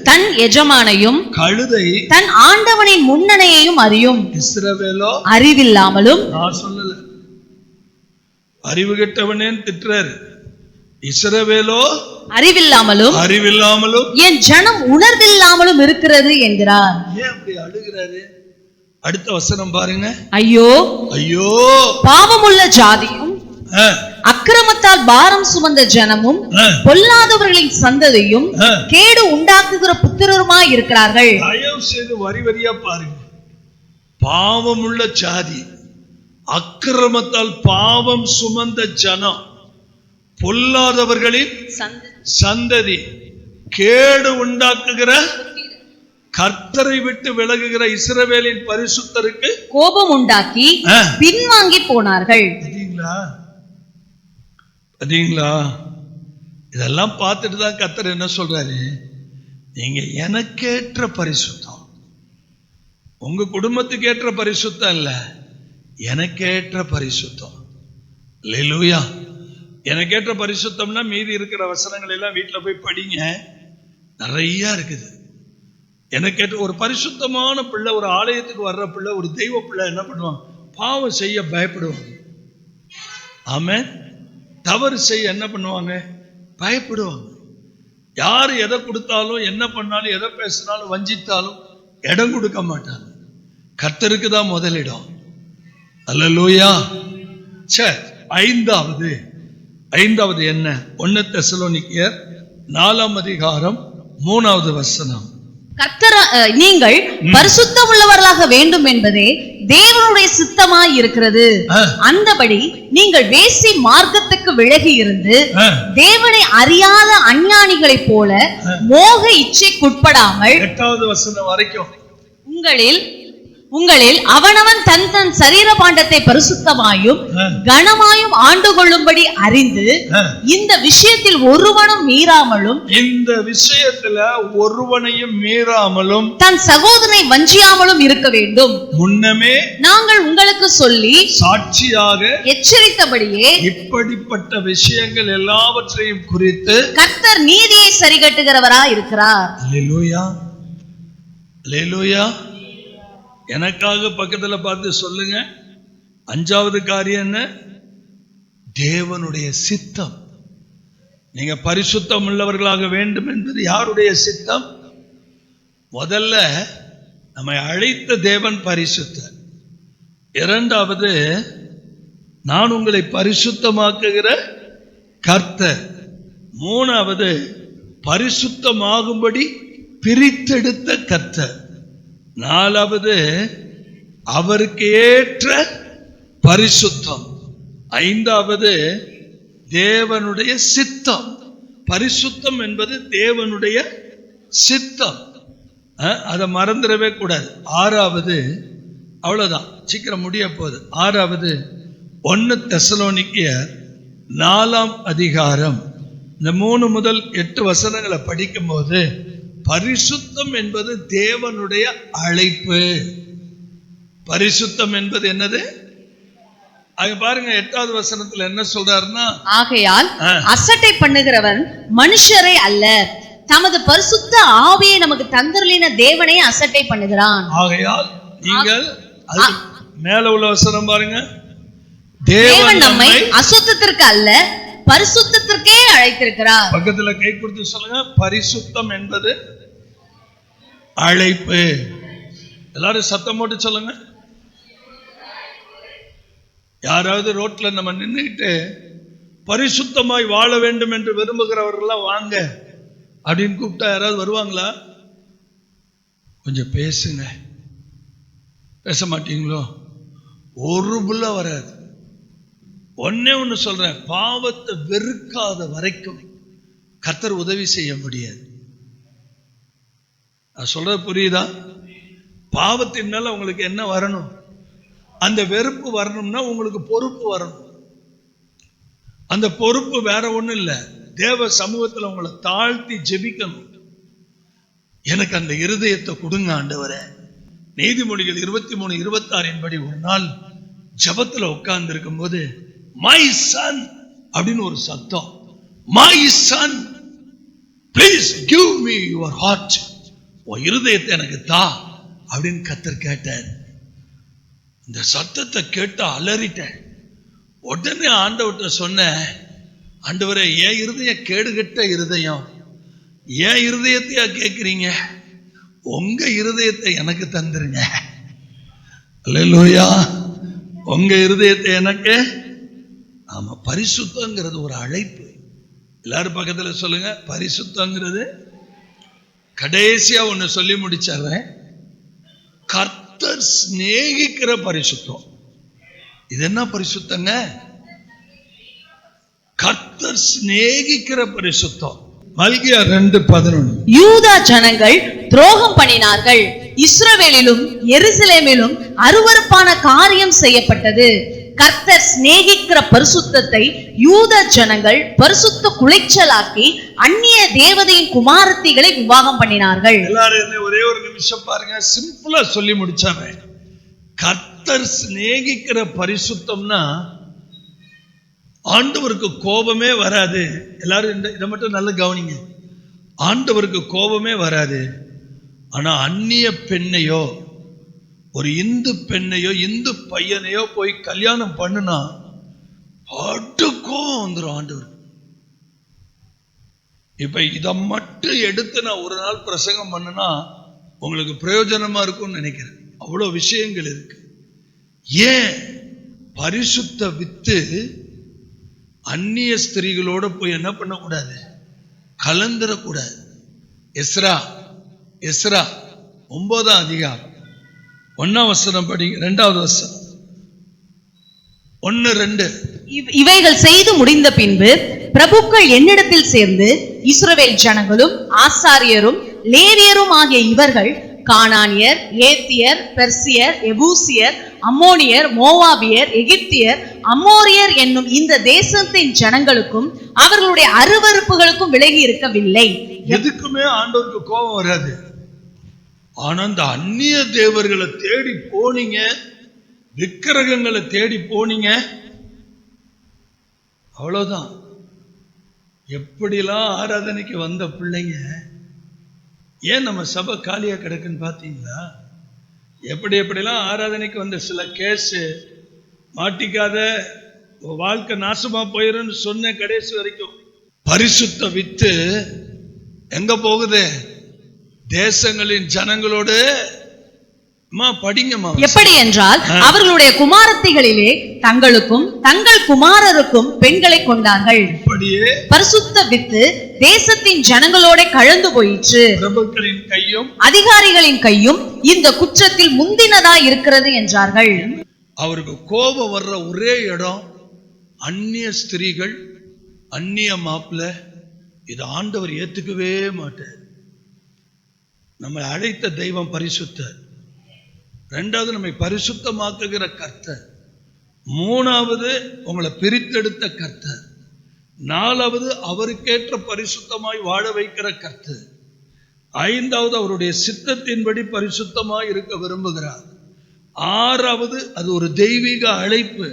தன் எஜமானையும் கழுதை தன் ஆண்டவனின் முன்னணையையும் அறியும். இஸ்ரவேலோ அறிவில்லாமலும், நான் சொல்லல, அறிவு கெட்டவனே திட்டுறாரு. இஸ்ரவேலோ அறிவில்லாமலும் என் ஜனம் உணர்வில்லாமலும் இருக்கிறது என்கிறார். ஏன் அப்படி அழுகிறாரு? அடுத்த வசனம் பாருங்க. ஐயோ ஐயோ, பாவமுள்ள ஜாதியும் அக்கிரமத்தால் பாரம் சுமந்த ஜனமும் பொல்லாதவர்களின் சந்ததியும் கேடு உண்டாக்குகிற புத்திரருமாய் இருக்கிறார்கள். தயவு செய்து வரி வரியா பாருங்க. பாவமுள்ள ஜாதி, அக்கிரமத்தால் பாவம் சுமந்த ஜனம், பொல்லாதவர்களின் சந்ததி, கேடு உண்டாக்குகிற, கர்த்தரை விட்டு விலகுகிற இஸ்ரவேலின் பரிசுத்தருக்கு கோபம் உண்டாக்கி பின்வாங்கி போனார்கள். பாத்தீங்களா? இதெல்லாம் பார்த்துட்டு தான் கர்த்தர் என்ன சொல்றாரு, நீங்க எனக்கேற்ற பரிசுத்தம், உங்க குடும்பத்துக்கு ஏற்ற பரிசுத்தம் இல்ல, எனக்கேற்ற பரிசுத்தம். அல்லேலூயா. எனக்கேற்ற பரிசுத்தம்னா மீதி இருக்கிற வசனங்கள் எல்லாம் வீட்டுல போய் படிங்க, நிறைய இருக்குது. எனக்கேற்ற ஒரு பரிசுத்தமான பிள்ளை, ஒரு ஆலயத்துக்கு வர்ற பிள்ளை, ஒரு தெய்வ பிள்ளை என்ன பண்ணுவான்? பாவம் செய்ய பயப்படுவாங்க. ஆமென். தவறு செய்ய என்ன பண்ணுவாங்க? பயப்படுவாங்க. யாரு எதை கொடுத்தாலும், என்ன பண்ணாலும், எதை பேசினாலும், வஞ்சித்தாலும் இடம் கொடுக்க மாட்டாங்க. கர்த்தருக்கு தான் முதலிடம். அல்லேலூயா. சரி, ஐந்தாவது என்ன? 1 தெசலோனிக்கேயர் 4ஆம் அதிகாரம் 3வது வசனம். நீங்கள் பரிசுத்தம் உள்ளவர்களாக வேண்டும் என்பதே தேவனுடைய சித்தமாய் இருக்கிறது. அந்தபடி நீங்கள் வேசி மார்க்கத்துக்கு விலகி இருந்து தேவனை அறியாத அஞ்ஞானிகளைப் போல மோக இச்சைக்குட்படாமல், 8வது வசனம் வரைக்கும், உங்களில் அவனவன் தன் தன் சரீர பாண்டத்தை பரிசுத்தமாயும் கனமாயும் ஆண்டு கொள்ளும்படி அறிந்து, இந்த விஷயத்தில் ஒருவனையும் மீறாமலும் தன் சகோதரனை வஞ்சியாமலும் இருக்க வேண்டும். முன்னமே நாங்கள் உங்களுக்கு சொல்லி சாட்சியாக எச்சரித்தபடியே இப்படிப்பட்ட விஷயங்கள் எல்லாவற்றையும் குறித்து கர்த்தர் நீதியை சரிகட்டுகிறவராய் இருக்கிறார். அல்லேலூயா. அல்லேலூயா. எனக்காக பக்கத்துல பார்த்து சொல்லுங்க, 5வது காரியம் என்ன? தேவனுடைய சித்தம். நீங்க பரிசுத்தம் உள்ளவர்களாக வேண்டும் என்பது யாருடைய சித்தம்? முதல்ல நம்மை அழைத்த தேவன் பரிசுத்தர். 2வது, நான் உங்களை பரிசுத்தமாக்குகிற கர்த்தர். 3வது, பரிசுத்தமாகும்படி பிரித்தெடுத்த கர்த்தர். 4வது, அவருக்கு ஏற்ற பரிசுத்தம். 5வது, தேவனுடைய சித்தம். பரிசுத்தம் என்பது தேவனுடைய சித்தம். அதை மறந்துடவே கூடாது. ஆறாவது, அவ்வளவுதான், சீக்கிரம் முடிய போகுது. ஆறாவது 1 தெசலோனிக்கேயர் 4ஆம் அதிகாரம் இந்த 3 முதல் 8 வசனங்களை படிக்கும் போது பரிசுத்தம் என்பது தேவனுடைய அழைப்பு. பரிசுத்தம் என்பது என்னது? அங்க பாருங்க 8வது வசனத்துல என்ன சொல்றாருன்னா, ஆகையால் அசட்டை பண்ணுகிறவன் மனுஷரை அல்ல, தமது பரிசுத்த ஆவியை நமக்கு தந்தருளின தேவனை அசட்டை பண்ணுகிறான். ஆகையால் நீங்கள் மேல உள்ள வசனம் பாருங்க, தேவன் நம்மை அசுத்தத்திற்கு அல்ல பரிசுத்தத்திற்கே அழைத்திருக்கிறார். பக்கத்துல கை கொடுத்து சொல்லுங்க, பரிசுத்தம் என்பது அழைப்பு. எல்லாரும் சத்தம் போட்டு சொல்லுங்க. யாராவது ரோட்ல நம்ம நின்றுட்டு பரிசுத்தமாய் வாழ வேண்டும் என்று விரும்புகிறவர்கள்லாம் வாங்க அப்படின்னு கூப்பிட்டா யாராவது வருவாங்களா? கொஞ்சம் பேசுங்க. பேச மாட்டீங்களோ? ஒரு புள்ள வராது. ஒன்னே ஒண்ணு சொல்றேன், பாவத்தை வெறுக்காத வரைக்கும் கர்த்தர் உதவி செய்ய முடியாது. நான் சொல்றது புரியுதா? பாவத்தின் மேல உங்களுக்கு என்ன வரணும்? அந்த வெறுப்பு வரணும்னா உங்களுக்கு பொறுப்பு வரணும். அந்த பொறுப்பு வேற ஒண்ணும் இல்லை, தேவ சமூகத்துல உங்களை தாழ்த்தி ஜெபிக்கணும். எனக்கு அந்த இருதயத்தை கொடுங்க ஆண்டவரே. நீதிமொழிகள் 23:26 படி ஒரு நாள் ஜபத்துல உட்கார்ந்து இருக்கும் போது மை சன் அப்படின்னு ஒரு சத்தம், my son please give me your heart, உன் இருதயத்தை எனக்கு தா அப்படின்னு கர்த்தர் கேட்டார். இந்த சத்தத்தை கேட்டு அலறிட்டேன். உடனே ஆண்டவர்கிட்ட சொன்னேன், ஆண்டவரே என் இருதயம் கேடுகட்ட இருதயம், என் இருதயத்தையா கேட்கிறீங்க? உங்க இருதயத்தை எனக்கு தந்துருங்க. அல்லேலூயா. உங்க இருதயத்தை எனக்கு. ஆமா, பரிசுத்தங்கிறது ஒரு அழைப்பு. எல்லாரும் பக்கத்துல சொல்லுங்க, பரிசுத்தங்கிறது. கடைசியா ஒன்னு சொல்லி முடிச்சாரு, கர்த்தர் சிநேகிக்கிற பரிசுத்தம். இது என்ன பரிசுத்தங்க? கர்த்தர் சிநேகிக்கிற பரிசுத்தம். மல்கியா 2:11. யூதா ஜனங்கள் துரோகம் பண்ணினார்கள், இஸ்ரவேலிலும் எருசலேமிலும் அருவருப்பான காரியம் செய்யப்பட்டது. கர்த்தர் சிநேகிக்கிற பரிசுத்தத்தை யூத ஜனங்கள் பரிசுத்த குலைச்சலாக்கி அந்நிய தேவதையின் குமாரத்திகளை விவாகம் பண்ணினார்கள். எல்லாரும் ஒரே ஒரு நிமிஷம் பாருங்க, சிம்பிளா சொல்லி முடிச்சாங்க. கர்த்தர் சிநேகிக்கிற பரிசுத்தம்னா ஆண்டவருக்கு கோபமே வராது. எல்லாரும் இதை மட்டும் நல்லா கவனிங்க. ஆண்டவருக்கு கோபமே வராது. ஆனா அந்நிய பெண்ணையோ ஒரு இந்து பெண்ணையோ இந்து பையனையோ போய் கல்யாணம் பண்ணுனா கோபம் வந்துடும் ஆண்டவர். இப்ப இதை மட்டும் எடுத்து நான் ஒரு நாள் பிரசங்கம் பண்ணுனா உங்களுக்கு பிரயோஜனமா இருக்கும்னு நினைக்கிறேன். அவ்வளவு விஷயங்கள் இருக்கு. ஏன் பரிசுத்த வித்து அந்நிய ஸ்திரீகளோட போய் என்ன பண்ணக்கூடாது? கலந்துடக்கூடாது. எஸ்ரா 9ஆம் அதிகாரம் 1ஆம் வசனம் படி, 2வது வசனம் 1-2. இவைகள் செய்து முடிந்த பின்பு பிரபுக்கள் என்னிடத்தில் சேர்ந்து இஸ்ரவேல் ஜனங்களும் ஆசாரியரும் லேவியரும் ஆகிய இவர்கள் கானானியர், ஏத்தியர், பெர்சியர், எபூசியர், அம்மோனியர், மோவாபியர், எகிப்தியர், அமோரியர் என்னும் இந்த தேசத்தின் ஜனங்களுக்கும் அவர்களுடைய அருவருப்புகளுக்கும் விலகி இருக்கவில்லை. எதுக்குமே ஆண்டவருக்கு கோபம் வராது. ஆனா அந்த அந்நிய தேவர்களை தேடி போனீங்க, விக்கிரகங்களை தேடி போனீங்க, அவ்வளவுதான். எப்படிலாம் ஆராதனைக்கு வந்த பிள்ளைங்க ஏன் நம்ம சபை காலியா கிடக்குன்னு பாத்தீங்களா? எப்படிலாம் ஆராதனைக்கு வந்த சில கேஸ் மாட்டிக்காத, வாழ்க்கை நாசமா போயிருன்னு சொன்ன கடைசி வரைக்கும். பரிசுத்த வித்து எங்க போகுது? தேசங்களின் ஜனங்களோடு. படிங்கம்மா. எப்படி என்றால் அவர்களுடைய குமாரத்திகளிலே தங்களுக்கும் தங்கள் குமாரருக்கும் பெண்களை கொண்டார்கள். இப்படியே பரிசுத்த வித்து தேசத்தின் ஜனங்களோட கலந்து போயிற்று. பிரபுக்களின் கையும் அதிகாரிகளின் கையும் இந்த குற்றத்தில் முந்தினதா இருக்கிறது என்றார்கள். அவருக்கு கோபம் வர்ற ஒரே இடம் அந்நிய ஸ்திரீகள், அந்நிய மாப்பிள்ள. இது ஆண்டவர் ஏத்துக்கவே மாட்டார். நம்மை அழைத்த தெய்வம் பரிசுத்தர். ரெண்டாவது நம்மை பரிசுத்தமாக்குகிற கர்த்தர். மூணாவது உங்களை பிரித்தெடுத்த கர்த்தர். நாலாவது அவருக்கேற்ற பரிசுத்தமாய் வாழ வைக்கிற கர்த்தர். ஐந்தாவது அவருடைய சித்தத்தின்படி பரிசுத்தமாய் இருக்க விரும்புகிறார். ஆறாவது அது ஒரு தெய்வீக அழைப்பு.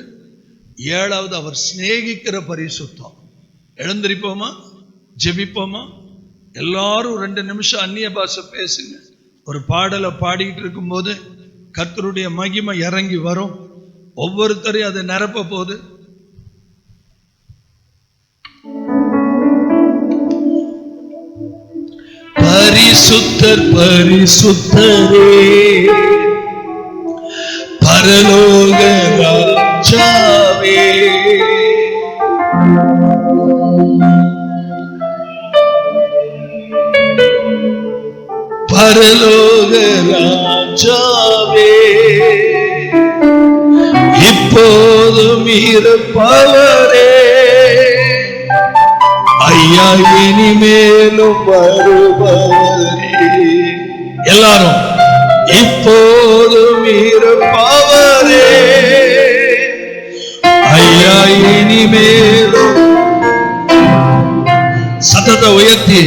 ஏழாவது அவர் சிநேகிக்கிற பரிசுத்தம். எழுந்திருப்போமா, ஜெபிப்போமா? எல்லாரும் 2 நிமிஷம் அந்நிய பாஷை பேசுங்க. ஒரு பாடலை பாடிக்கிட்டு இருக்கும்போது கர்த்தருடைய மகிமை இறங்கி வரும். ஒவ்வொருத்தரையும் அதை நிரப்ப போது பரிசுத்தர் பரிசுத்தரே பரலோக ராஜாவே, பரலோக ராஜாவே, இப்போதும் இருப்பவரே, ஐயா இனிமேலும் வருபவரே. எல்லாரும் இப்போதும் இருப்பவரே, ஐயா இனிமேலும். சத்தத்தை உயர்த்தி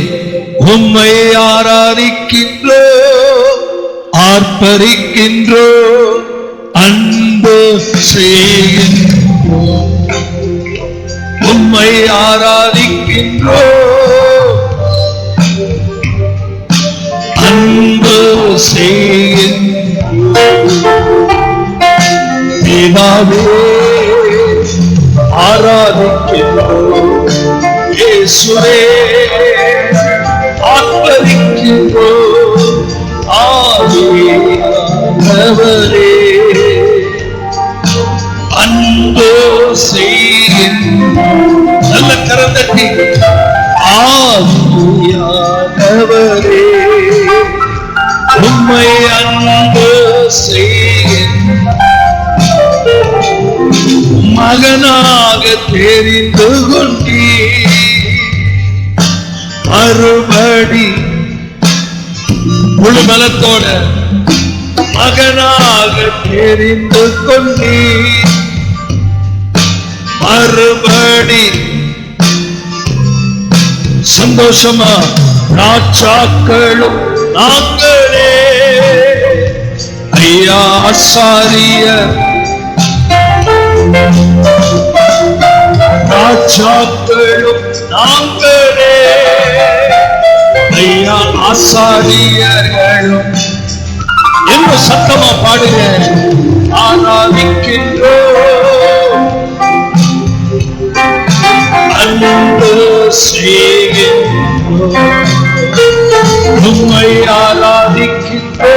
உம்மை ஆராதிக்கின்றோ, ஆர்ப்பரிக்கின்றோ, அன்பு செய்கின்றோ. உம்மை ஆராதிக்கின்றோ, அன்பு செய்கின்றோ. பிதாவே ஆராதிக்கின்றோ, இயேசுவே ஆர்ப்பரிக்கின்றோ, ஆவியானவரே அன்பு செய்கின்றோ. நல்ல கரந்தட்டி ஆவியானவரே உம்மை அன்பு செய்கின்றோ. மகனாக தெரிந்து கொண்டீ, மறுபடி முழு பலத்தோட மகனாக தெரிந்து கொண்டீ, மறுபடி சந்தோஷமா ராஜாக்களும் நாங்களே, ஐயா ஆசாரியர் ராஜாக்களும் நாங்களே, ஐயா ஆசாரியர்களும். என்ன சத்தமா பாடுங்க. ஆராதிக்கின்றோம், அன்பு செய்கின்றோம், உம்மை ஆராதிக்கின்றோம்.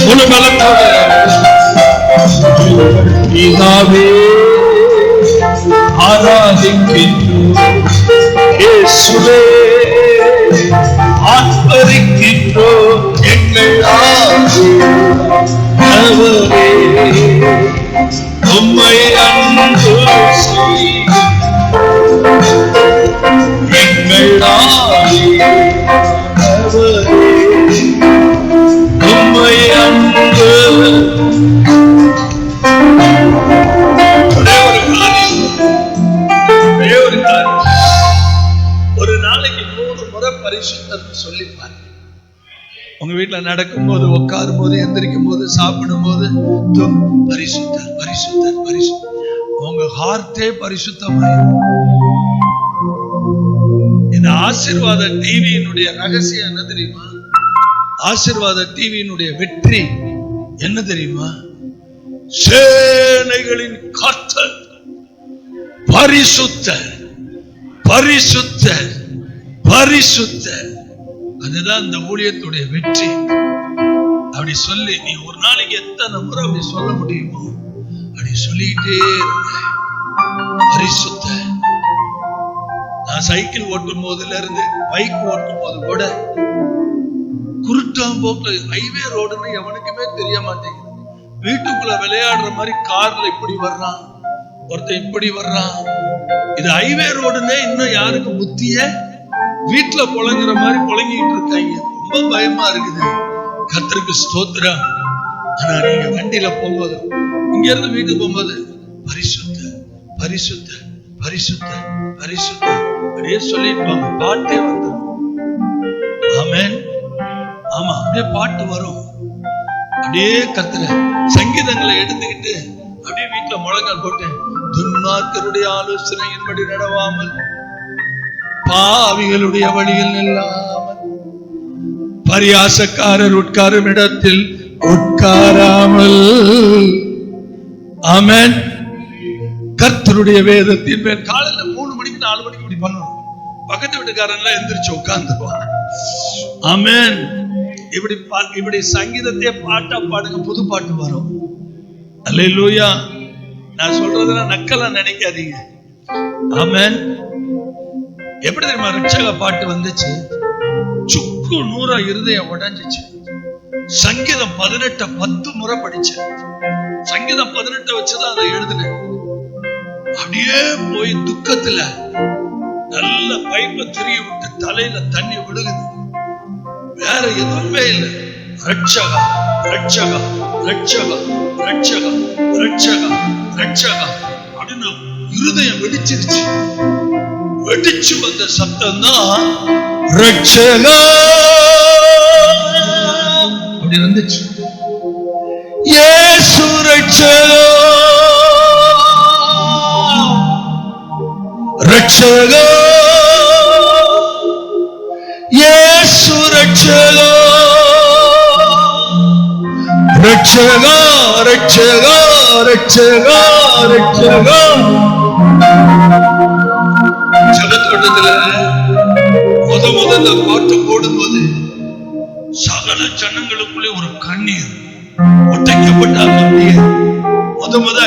முழு பலத்தோட பிதாவே ஆராதிக்கின்றோம், இயேசுவே ஆர்ப்பரிக்கின்றோம், எங்கள் ஆவியானவரே உம்மை அன்பு செய்கின்றோம், எங்கள் ஆவியானவரே உம்மை அன்பு. ஒரு நாளைக்கு 3 முறை பரிசுத்தர் சொல்லி பாருங்க. உங்க வீட்டுல நடக்கும் போது, உட்காரும் போது, எந்திரிக்கும் போது, சாப்பிடும் போது பரிசுத்தர் பரிசுத்தர் பரிசுத்தர். உங்க ஹார்ட்டே பரிசுத்தமாயிரும். இந்த ஆசீர்வாத டிவியினுடைய ரகசியம் என்ன தெரியுமா? ஆசீர்வாத டிவியினுடைய வெற்றி என்ன தெரியுமா? சேனைகளின் கர்த்தர் பரிசுத்தர் பரிசுத்தர் பரிசுத்தர். அதுதான் இந்த ஊழியத்துடைய வெற்றி. அப்படி சொல்லி நீ ஒரு நாளைக்கு எத்தனை முறை அப்படி சொல்ல முடியுமோ அப்படி சொல்லிக்கிட்டே இருங்க. பரிசுத்தர். நான் சைக்கிள் ஓட்டும் போதுல இருந்து பைக் ஓட்டும் போது கூட குருட்டாம்போக்கு ஹைவே ரோடுன்னு எவனுக்குமே தெரிய மாட்டேங்குது. வீட்டுக்குள்ள விளையாடுற மாதிரி கார்ல இப்படி வர்றான், ஒருத்தன் இப்படி வர்றான். இது ஹைவே ரோடுன்னு இன்னும் யாருக்கு புத்திய வீட்டுல புழங்குற மாதிரி புழங்கிட்டு இருக்காங்க. ரொம்ப பயமா இருக்குது. கர்த்தருக்கு ஸ்தோத்திரம். ஆனா நீங்க வண்டியில போகும்போது, இங்க இருந்து வீட்டுக்கு போகும்போது பரிசுத்த பரிசுத்த பரிசுத்த பரிசுத்த அப்படியே சொல்லிருப்பாங்க. பாட்டே வந்துடும். ஆமென். ஆமா, அப்படியே பாட்டு வரும். அப்படியே கர்த்தர சங்கீதங்களை எடுத்துக்கிட்டு அப்படியே வீட்டுல முழங்கால் போட்டு, துன்மார்க்கருடைய ஆலோசனையின்படி நடவாமல், பாவிகளுடைய வழியில் நில்லாமல், பரியாசக்காரர் உட்காரும் இடத்தில் உட்காராமல், ஆமென், கர்த்தருடைய வேதத்தின் மேல். காலையில 3 மணிக்கு 4 மணிக்கு இப்படி பண்ணணும். பக்கத்து வீட்டுக்காரன் எந்திரிச்சு உட்கார்ந்துருவான். ஆமென். இப்படி சங்கீதத்தையே பாட்டா பாடுங்க, புது பாட்டு வரும். அல்லேலூயா. நான் சொல்றதெல்லாம் நக்கலா நினைக்காதீங்க. ஆமென். எப்படி தெரியுமா ரட்சக பாட்டு வந்துச்சு? சுக்கு நூறா இருதயம் உடைஞ்சிச்சு. சங்கீதம் 18 10 முறை படிச்சேன். சங்கீதம் 18 வச்சுதான் அதை எழுதினேன். அப்படியே போய் துக்கத்துல நல்ல பைப்பை திரிய விட்டு தலையில தண்ணி விழுகுது. வேற எதுவுமே இல்லை. ரட்சகா ரட்சகா ரட்சகா ரட்சகா ரட்சகா ரட்சகா அப்படின்னு இருதயம் வெடிச்சிருச்சு. வெடிச்சு வந்த சத்தம் தான் ரட்சகா அப்படி வந்துச்சு. இயேசு ரட்சகா ரட்சகா இயேசு ரட்சகா ரட்சகா ரட்சகா ரட்சகா ரட்சகா. ஜெபத்தோட்டத்துல முதல்ல பாட்டு போடும்போது சகல ஜனங்களுக்குள்ளே ஒரு கண்ணீர் ஒட்டைக்கப்பட்டாங்க. அப்படியே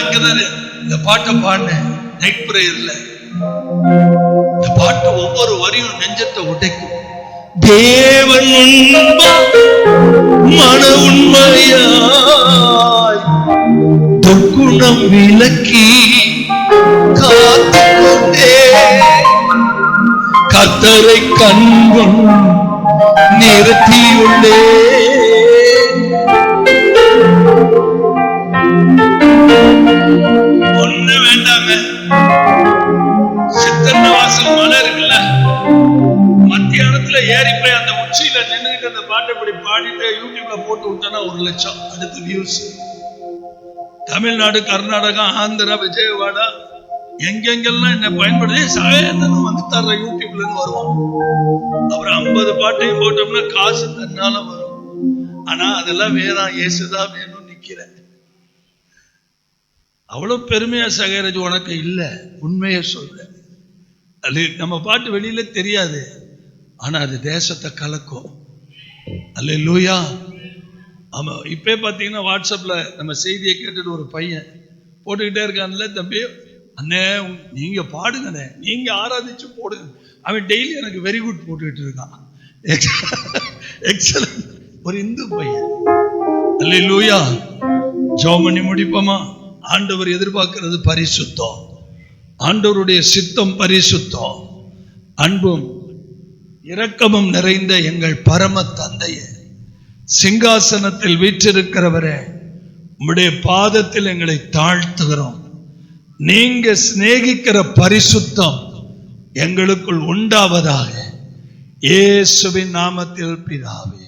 அங்கதானே இந்த பாட்டை பாடினேன். நைட் பிரேயர்ல இந்த பாட்டு ஒவ்வொரு வரியும் நெஞ்சத்தை உடைக்கும். தேவன் மன உண்மையாய் துர்க்குணம் விலக்கி காத்துக்கொண்டே கர்த்தரை கண்முன் நிறுத்தியுள்ளே. ஒண்ணு வேண்டாங்க. சித்தன்னவாசல் மலை இருக்குல்ல, மத்தியானத்துல ஏறி போய் அந்த உச்சியில நின்றுட்டு அந்த பாட்டை இப்படி பாடிட்டு யூடியூப்ல போட்டு விட்டோன்னா 1 லட்சம் அடுத்த வியூஸ். தமிழ்நாடு, கர்நாடகா, ஆந்திரா, விஜயவாடா எங்கெங்கெல்லாம் என்ன பயன்படுத்தி சாயந்தரம் வந்து தர்ற யூடியூப்ல இருந்து வருவான். அப்புறம் 50 பாட்டையும் போட்டோம்னா காசு தன்னால வரும். ஆனா அதெல்லாம் வேணாம், இயேசுதான் வேணும் நிக்கிறேன். அவ்வளவு பெருமையா சகேரஜ் உனக்கு இல்ல. உண்மையை சொல்ற. அது நம்ம பாட்டு வெளியில தெரியாது, ஆனா அது தேசத்தை கலக்கும். அல்லேலூயா. ஆமா, இப்ப பாத்தீங்கன்னா வாட்ஸ்அப்ல நம்ம செய்தியை கேட்டுட்டு ஒரு பையன் போட்டுக்கிட்டே இருக்கான்ல, தம்பி அண்ணே நீங்க பாடுங்கண்ணே, நீங்க ஆராதிச்சு போடுங்க. அவன் டெய்லி எனக்கு வெரி குட் போட்டுக்கிட்டு இருக்கான். எக்ஸலன்ட். ஒரு இந்து பையன். அல்லேலூயா. ஜெபம் பண்ணி முடிப்போமா? ஆண்டவர் எதிர்பார்க்கிறது பரிசுத்தம். ஆண்டவருடைய சித்தம் பரிசுத்தம். அன்பும் இரக்கமும் நிறைந்த எங்கள் பரம தந்தையே, சிங்காசனத்தில் வீற்றிருக்கிறவரே, உம்முடைய பாதத்தில் எங்களை தாழ்த்துகிறோம். நீங்க சிநேகிக்கிற பரிசுத்தம் எங்களுக்குள் உண்டாவதாக. இயேசுவின் நாமத்தில் பிதாவே.